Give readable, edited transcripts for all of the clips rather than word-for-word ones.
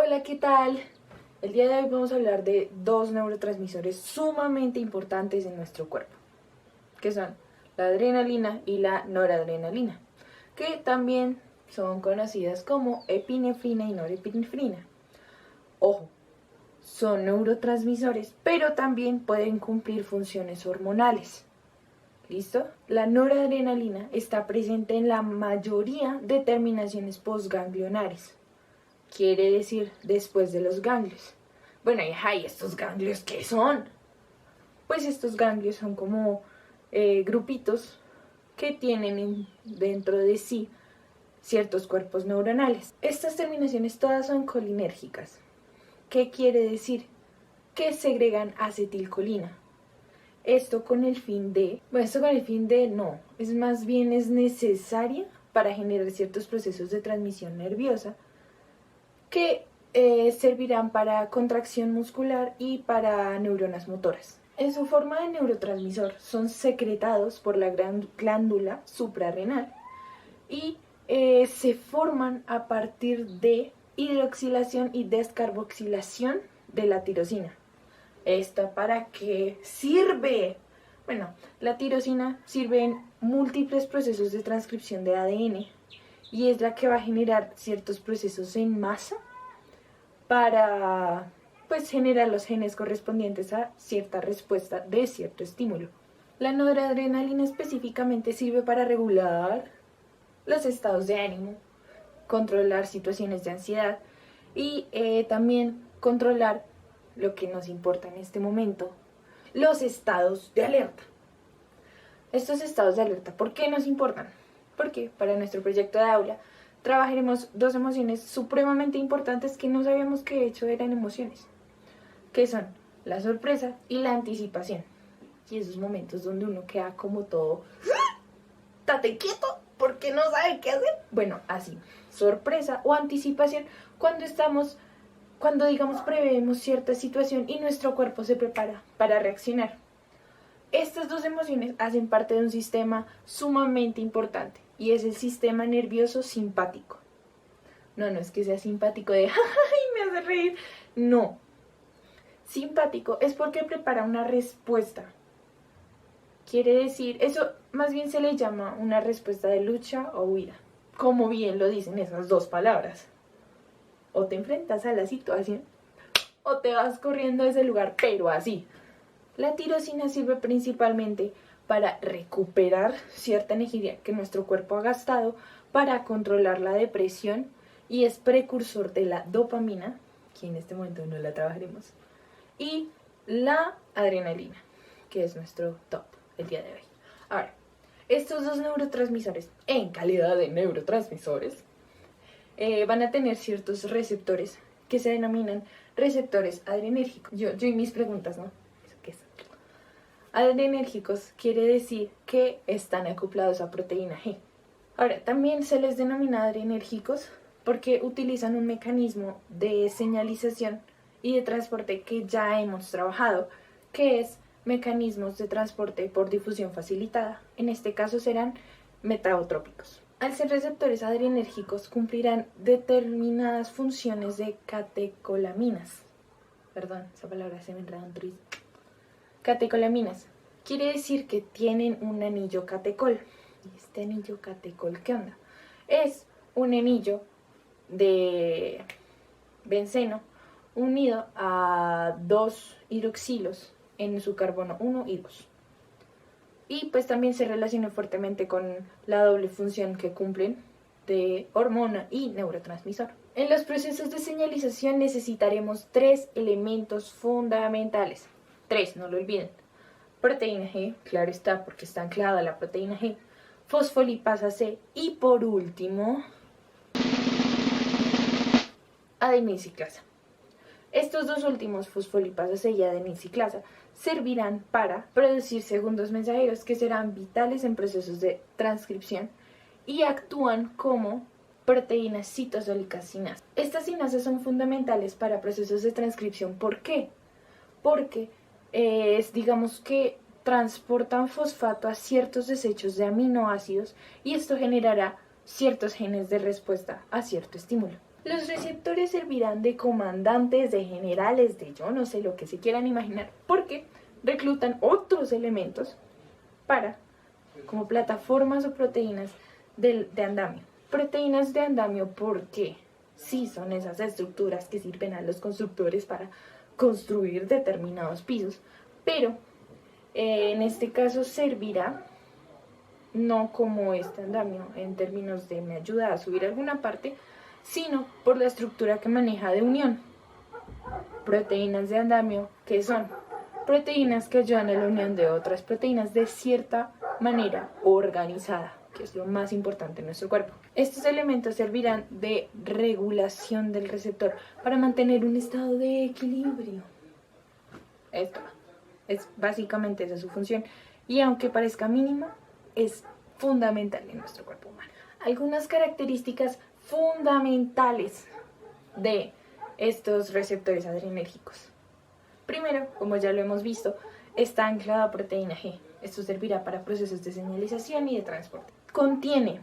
Hola, ¿qué tal? El día de hoy vamos a hablar de dos neurotransmisores sumamente importantes en nuestro cuerpo, que son la adrenalina y la noradrenalina, que también son conocidas como epinefrina y norepinefrina. Ojo, son neurotransmisores, pero también pueden cumplir funciones hormonales. ¿Listo? La noradrenalina está presente en la mayoría de terminaciones postganglionares. Quiere decir después de los ganglios. Bueno, ¿y estos ganglios qué son? Pues estos ganglios son como grupitos que tienen dentro de sí ciertos cuerpos neuronales. Estas terminaciones todas son colinérgicas. ¿Qué quiere decir? Que segregan acetilcolina. Esto con el fin de... no, es más bien es necesaria para generar ciertos procesos de transmisión nerviosa que servirán para contracción muscular y para neuronas motoras. En su forma de neurotransmisor son secretados por la glándula suprarrenal y se forman a partir de hidroxilación y descarboxilación de la tirosina. ¿Esta para qué sirve? Bueno, la tirosina sirve en múltiples procesos de transcripción de ADN y es la que va a generar ciertos procesos en masa para generar los genes correspondientes a cierta respuesta de cierto estímulo. La noradrenalina específicamente sirve para regular los estados de ánimo, controlar situaciones de ansiedad y también controlar lo que nos importa en este momento, los estados de alerta. Estos estados de alerta, ¿por qué nos importan? Porque para nuestro proyecto de aula trabajaremos dos emociones supremamente importantes que no sabíamos que de hecho eran emociones, que son la sorpresa y la anticipación. Y esos momentos donde uno queda como todo, ¡tate quieto! Porque no sabe qué hacer. Bueno, así, sorpresa o anticipación cuando digamos preveemos cierta situación y nuestro cuerpo se prepara para reaccionar. Estas dos emociones hacen parte de un sistema sumamente importante y es el sistema nervioso simpático. No es que sea simpático de ¡ay, me hace reír! No. Simpático es porque prepara una respuesta. Quiere decir, eso más bien se le llama una respuesta de lucha o huida. Como bien lo dicen esas dos palabras. O te enfrentas a la situación o te vas corriendo de ese lugar, pero así. La tirosina sirve principalmente para recuperar cierta energía que nuestro cuerpo ha gastado para controlar la depresión y es precursor de la dopamina, que en este momento no la trabajaremos, y la adrenalina, que es nuestro top el día de hoy. Ahora, estos dos neurotransmisores, en calidad de neurotransmisores, van a tener ciertos receptores que se denominan receptores adrenérgicos. Yo y mis preguntas, ¿no? ¿Qué es? Adrenérgicos quiere decir que están acoplados a proteína G. Ahora, también se les denomina adrenérgicos porque utilizan un mecanismo de señalización y de transporte que ya hemos trabajado, que es mecanismos de transporte por difusión facilitada. En este caso serán metabotrópicos. Al ser receptores adrenérgicos cumplirán determinadas funciones de catecolaminas. Perdón, esa palabra se me enreda un tris. Catecolaminas. Quiere decir que tienen un anillo catecol. ¿Y este anillo catecol qué onda? Es un anillo de benceno unido a dos hidroxilos en su carbono 1 y 2. Y pues también se relaciona fuertemente con la doble función que cumplen de hormona y neurotransmisor. En los procesos de señalización necesitaremos tres elementos fundamentales. Tres, no lo olviden. Proteína G, claro está porque está anclada la proteína G. Fosfolipasa C y por último, adenisiclasa. Estos dos últimos, fosfolipasa C y adenisiclasa, servirán para producir segundos mensajeros que serán vitales en procesos de transcripción y actúan como proteínas citosólicas sinasas. Estas sinasas son fundamentales para procesos de transcripción. ¿Por qué? Porque digamos que transportan fosfato a ciertos desechos de aminoácidos y esto generará ciertos genes de respuesta a cierto estímulo. Los receptores servirán de comandantes, de generales, de yo no sé lo que se quieran imaginar, porque reclutan otros elementos para, como plataformas o proteínas de andamio. Proteínas de andamio porque sí son esas estructuras que sirven a los constructores para construir determinados pisos, pero en este caso servirá no como este andamio en términos de me ayuda a subir alguna parte, sino por la estructura que maneja de unión. Proteínas de andamio, que son proteínas que ayudan a la unión de otras proteínas de cierta manera organizada, que es lo más importante en nuestro cuerpo. Estos elementos servirán de regulación del receptor para mantener un estado de equilibrio. Esto es básicamente esa su función, y aunque parezca mínima, es fundamental en nuestro cuerpo humano. Algunas características fundamentales de estos receptores adrenérgicos. Primero, como ya lo hemos visto, está anclada a proteína G. Esto servirá para procesos de señalización y de transporte. Contiene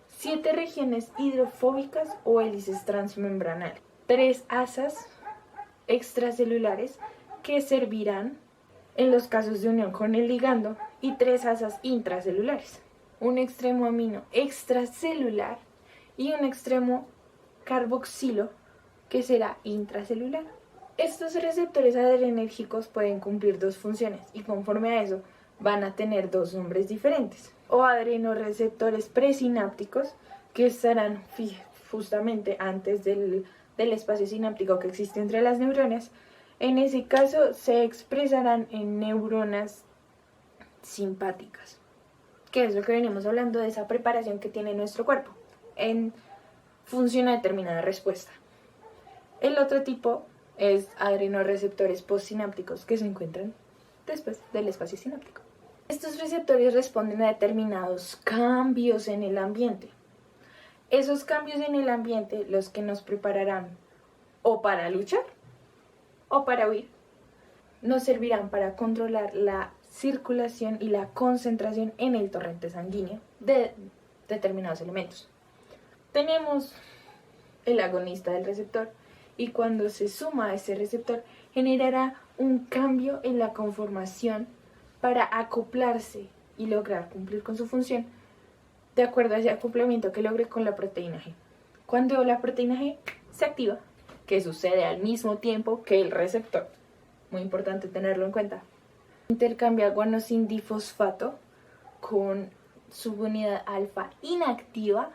7 regiones hidrofóbicas o hélices transmembranales, 3 asas extracelulares que servirán en los casos de unión con el ligando y 3 asas intracelulares, un extremo amino extracelular y un extremo carboxilo que será intracelular. Estos receptores adrenérgicos pueden cumplir 2 funciones y conforme a eso van a tener 2 nombres diferentes, o adrenoreceptores presinápticos, que estarán justamente antes del espacio sináptico que existe entre las neuronas. En ese caso se expresarán en neuronas simpáticas, que es lo que venimos hablando de esa preparación que tiene nuestro cuerpo en función a determinada respuesta. El otro tipo es adrenoreceptores postsinápticos, que se encuentran después del espacio sináptico. Estos receptores responden a determinados cambios en el ambiente. Esos cambios en el ambiente los que nos prepararán o para luchar o para huir, nos servirán para controlar la circulación y la concentración en el torrente sanguíneo de determinados elementos. Tenemos el agonista del receptor, y cuando se suma a ese receptor generará un cambio en la conformación para acoplarse y lograr cumplir con su función de acuerdo a ese acoplamiento que logre con la proteína G. Cuando la proteína G se activa, que sucede al mismo tiempo que el receptor, muy importante tenerlo en cuenta, intercambia guanosindifosfato con subunidad alfa inactiva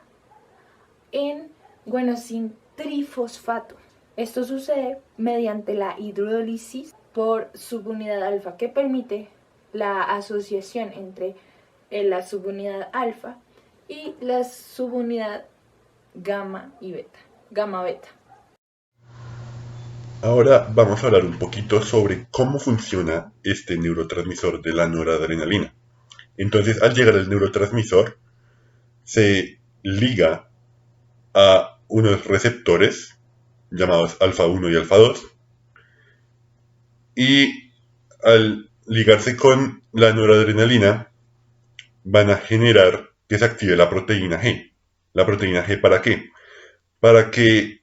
en guanosintrifosfato. Esto sucede mediante la hidrólisis por subunidad alfa, que permite la asociación entre la subunidad alfa y la subunidad gamma y beta, gamma beta. Ahora vamos a hablar un poquito sobre cómo funciona este neurotransmisor de la noradrenalina. Entonces, al llegar al neurotransmisor, se liga a unos receptores llamados alfa 1 y alfa 2, y al ligarse con la noradrenalina van a generar que se active la proteína G. ¿La proteína G para qué? Para que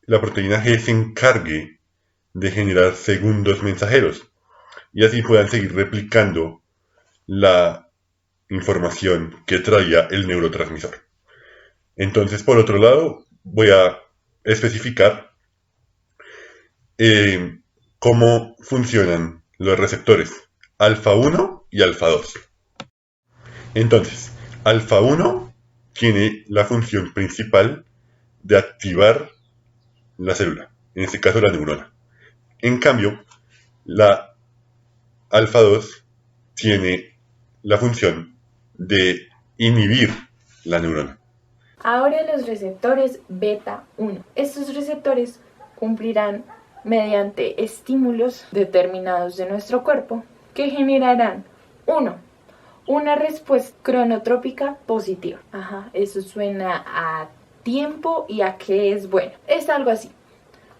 la proteína G se encargue de generar segundos mensajeros y así puedan seguir replicando la información que traía el neurotransmisor. Entonces, por otro lado, voy a especificar cómo funcionan los receptores alfa 1 y alfa 2. Entonces, alfa 1 tiene la función principal de activar la célula, en este caso la neurona. En cambio, la alfa 2 tiene la función de inhibir la neurona. Ahora los receptores beta 1. Estos receptores cumplirán mediante estímulos determinados de nuestro cuerpo que generarán 1. Una respuesta cronotrópica positiva. Eso suena a tiempo y a que es bueno. Es algo así.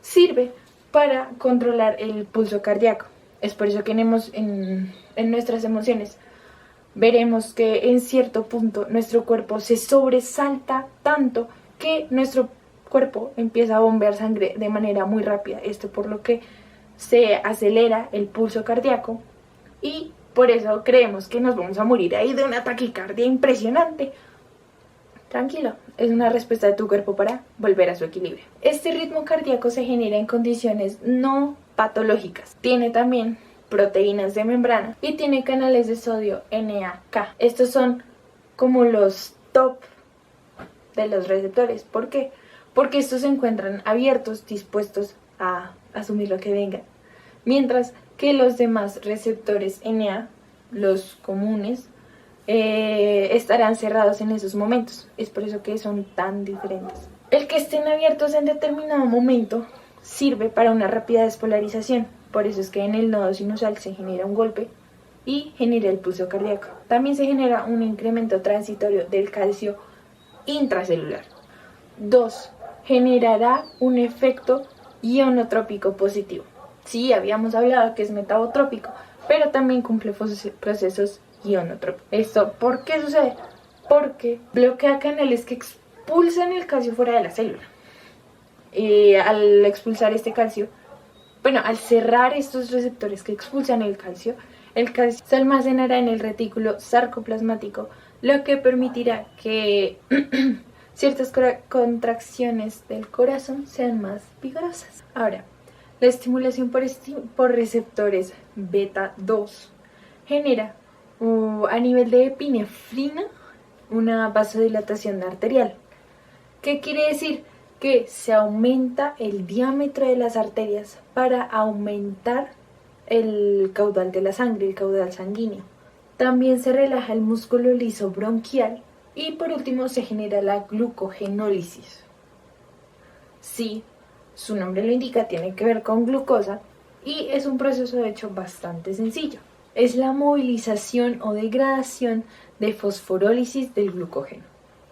Sirve para controlar el pulso cardíaco. Es por eso que en nuestras emociones veremos que en cierto punto nuestro cuerpo se sobresalta tanto que nuestro cuerpo empieza a bombear sangre de manera muy rápida. Esto por lo que se acelera el pulso cardíaco y por eso creemos que nos vamos a morir ahí de una taquicardia impresionante. Tranquilo, es una respuesta de tu cuerpo para volver a su equilibrio. Este ritmo cardíaco se genera en condiciones no patológicas. Tiene también proteínas de membrana y tiene canales de sodio NAK. Estos son como los top de los receptores. ¿Por qué? Porque estos se encuentran abiertos, dispuestos a asumir lo que venga. Mientras que los demás receptores NA, los comunes, estarán cerrados en esos momentos. Es por eso que son tan diferentes. El que estén abiertos en determinado momento sirve para una rápida despolarización. Por eso es que en el nodo sinusal se genera un golpe y genera el pulso cardíaco. También se genera un incremento transitorio del calcio intracelular. 2. Generará un efecto ionotrópico positivo. Sí, habíamos hablado que es metabotrópico, pero también cumple procesos ionotrópicos. ¿Esto por qué sucede? Porque bloquea canales que expulsan el calcio fuera de la célula. Al expulsar este calcio, al cerrar estos receptores que expulsan el calcio se almacenará en el retículo sarcoplasmático, lo que permitirá que ciertas contracciones del corazón sean más vigorosas. Ahora, la estimulación por receptores beta 2 genera a nivel de epinefrina una vasodilatación arterial. ¿Qué quiere decir? Que se aumenta el diámetro de las arterias para aumentar el caudal de la sangre, el caudal sanguíneo. También se relaja el músculo liso bronquial y por último se genera la glucogenólisis. Sí, su nombre lo indica, tiene que ver con glucosa y es un proceso de hecho bastante sencillo. Es la movilización o degradación de fosforólisis del glucógeno.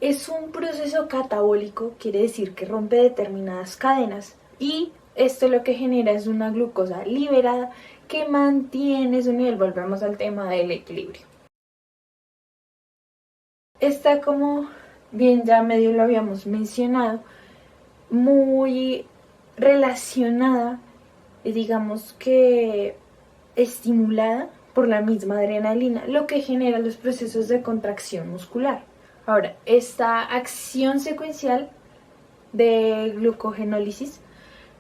Es un proceso catabólico, quiere decir que rompe determinadas cadenas y esto lo que genera es una glucosa liberada que mantiene su nivel. Volvemos al tema del equilibrio. Está, como bien ya medio lo habíamos mencionado, muy relacionada, digamos que estimulada por la misma adrenalina, lo que genera los procesos de contracción muscular. Ahora, esta acción secuencial de glucogenólisis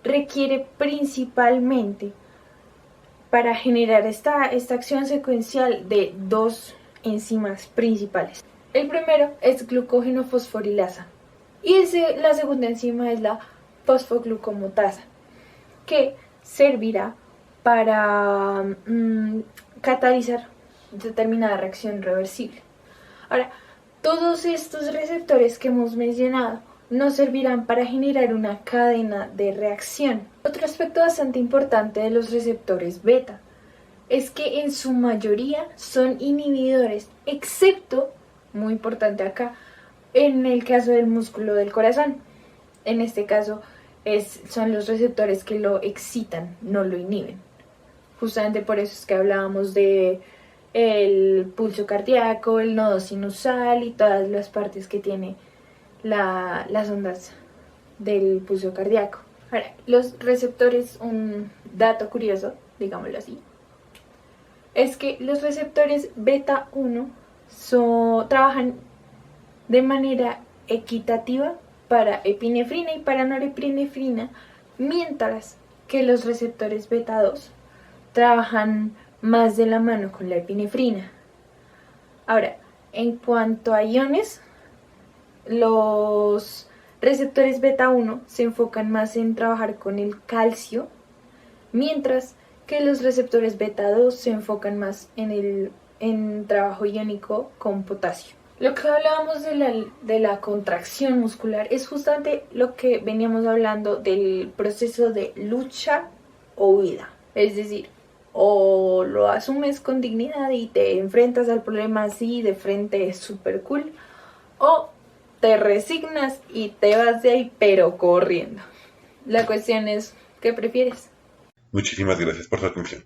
requiere principalmente, para generar esta acción secuencial, de dos enzimas principales. El primero es glucógeno fosforilasa y la segunda enzima es la fosfoglucomotasa, que servirá para catalizar determinada reacción reversible. Ahora, todos estos receptores que hemos mencionado nos servirán para generar una cadena de reacción. Otro aspecto bastante importante de los receptores beta es que en su mayoría son inhibidores, excepto, muy importante acá, en el caso del músculo del corazón. En este caso son los receptores que lo excitan, no lo inhiben. Justamente por eso es que hablábamos de el pulso cardíaco, el nodo sinusal y todas las partes que tiene las ondas del pulso cardíaco. Ahora, los receptores, un dato curioso, digámoslo así, es que los receptores beta 1 trabajan de manera equitativa para epinefrina y para norepinefrina, mientras que los receptores beta 2 trabajan más de la mano con la epinefrina. Ahora, en cuanto a iones, los receptores beta 1 se enfocan más en trabajar con el calcio, mientras que los receptores beta 2 se enfocan más en trabajo iónico con potasio. Lo que hablábamos de la contracción muscular es justamente lo que veníamos hablando del proceso de lucha o huida. Es decir, o lo asumes con dignidad y te enfrentas al problema así de frente, súper cool, o te resignas y te vas de ahí pero corriendo. La cuestión es, ¿qué prefieres? Muchísimas gracias por su atención.